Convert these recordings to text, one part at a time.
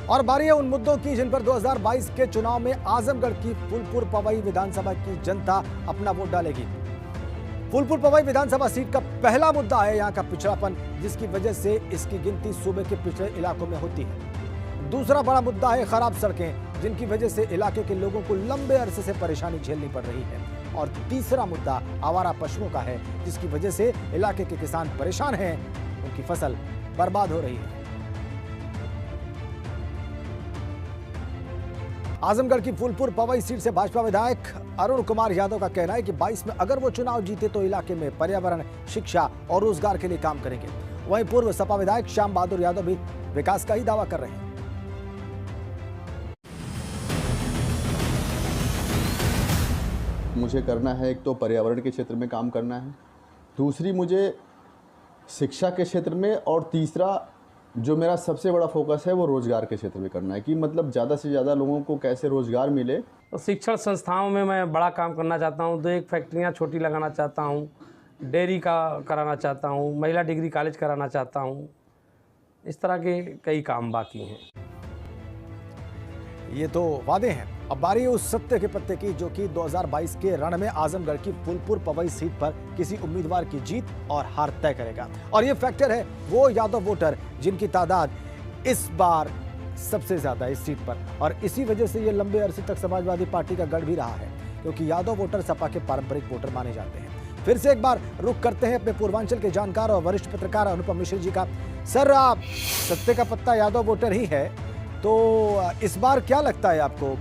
और बारी है उन मुद्दों की जिन पर 2022 के चुनाव में आजमगढ़ की फूलपुर पवई विधानसभा की जनता अपना वोट डालेगी। फूलपुर पवई विधानसभा सीट का पहला मुद्दा है यहां का पिछड़ापन, जिसकी वजह से इसकी गिनती सूबे के पिछड़े इलाकों में होती है। दूसरा बड़ा मुद्दा है खराब सड़कें, जिनकी वजह से इलाके के लोगों को लंबे अरसे से परेशानी झेलनी पड़ रही है। और तीसरा मुद्दा आवारा पशुओं का है, जिसकी वजह से इलाके के किसान परेशान हैं, उनकी फसल बर्बाद हो रही है। आजमगढ़ की फूलपुर पवई सीट से भाजपा विधायक अरुण कुमार यादव का कहना है कि 22 में अगर वो चुनाव जीते तो इलाके में पर्यावरण, शिक्षा और रोजगार के लिए काम करेंगे। वहीं पूर्व सपा विधायक श्याम बहादुर यादव भी विकास का ही दावा कर रहे हैं। मुझे करना है, एक तो पर्यावरण के क्षेत्र में काम करना है, दूसरी मुझे शिक्षा के क्षेत्र में, और तीसरा जो मेरा सबसे बड़ा फोकस है वो रोज़गार के क्षेत्र में करना है कि मतलब ज़्यादा से ज़्यादा लोगों को कैसे रोज़गार मिले। तो शिक्षण संस्थाओं में मैं बड़ा काम करना चाहता हूँ, 2-1 फैक्ट्रियाँ छोटी लगाना चाहता हूँ, डेयरी का कराना चाहता हूँ, महिला डिग्री कॉलेज कराना चाहता हूँ। इस तरह के कई काम बाकी हैं। ये तो वादे हैं, अब बारी है उस सत्य के पत्ते की जो कि 2022 के रण में आजमगढ़ की फूलपुर पवई सीट पर किसी उम्मीदवार की जीत और हार तय करेगा। और ये फैक्टर है वो यादव वोटर जिनकी तादाद इस बार सबसे ज्यादा इस सीट पर, और इसी वजह से ये लंबे अरसे तक समाजवादी पार्टी का गढ़ भी रहा है, क्योंकि यादव वोटर सपा के पारंपरिक वोटर माने जाते हैं। फिर से एक बार रुख करते हैं अपने पूर्वांचल के जानकार और वरिष्ठ पत्रकार अनुपम मिश्र जी का। सर, आप सत्य का पत्ता यादव वोटर ही है, तो इस बार क्या लगता है आपको?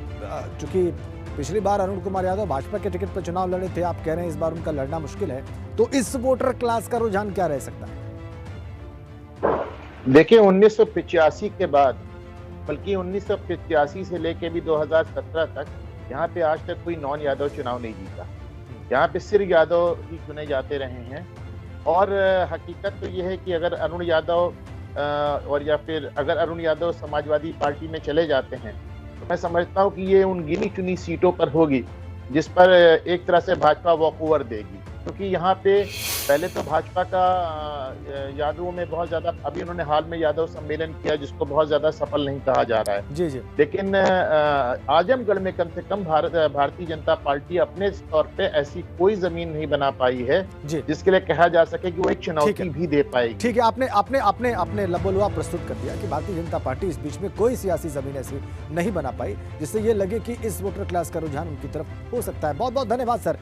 चूंकि पिछली बार अरुण कुमार यादव भाजपा के टिकट पर चुनाव लड़े थे, आप कह रहे हैं इस बार उनका लड़ना मुश्किल है, तो इस वोटर क्लास का रुझान क्या रह सकता है? देखिए, 1985 के बाद, बल्कि 1985 से लेके भी 2017 तक यहाँ पे आज तक कोई नॉन यादव चुनाव नहीं जीता। यहाँ पे सिर्फ यादव ही चुने जाते रहे हैं। और हकीकत तो ये है कि अगर अरुण यादव और या फिर अगर अरुण यादव समाजवादी पार्टी में चले जाते हैं तो मैं समझता हूँ कि ये उन गिनी चुनी सीटों पर होगी जिस पर एक तरह से भाजपा वॉकओवर देगी, क्योंकि यहाँ पे पहले तो भाजपा का यादवों में बहुत ज्यादा, अभी उन्होंने हाल में यादव सम्मेलन किया जिसको बहुत ज्यादा सफल नहीं कहा जा रहा है। जी जी। लेकिन आजमगढ़ में कम से कम भारतीय जनता पार्टी अपने तौर पे ऐसी कोई जमीन नहीं बना पाई है जिसके लिए कहा जा सके कि वो एक चुनौती भी दे पाएगी। ठीक है, आपने लबोलुआ प्रस्तुत कर दिया कि भारतीय जनता पार्टी इस बीच में कोई सियासी जमीन ऐसी नहीं बना पाई जिससे ये लगे कि इस वोटर क्लास का रुझान उनकी तरफ हो सकता है। बहुत बहुत धन्यवाद सर।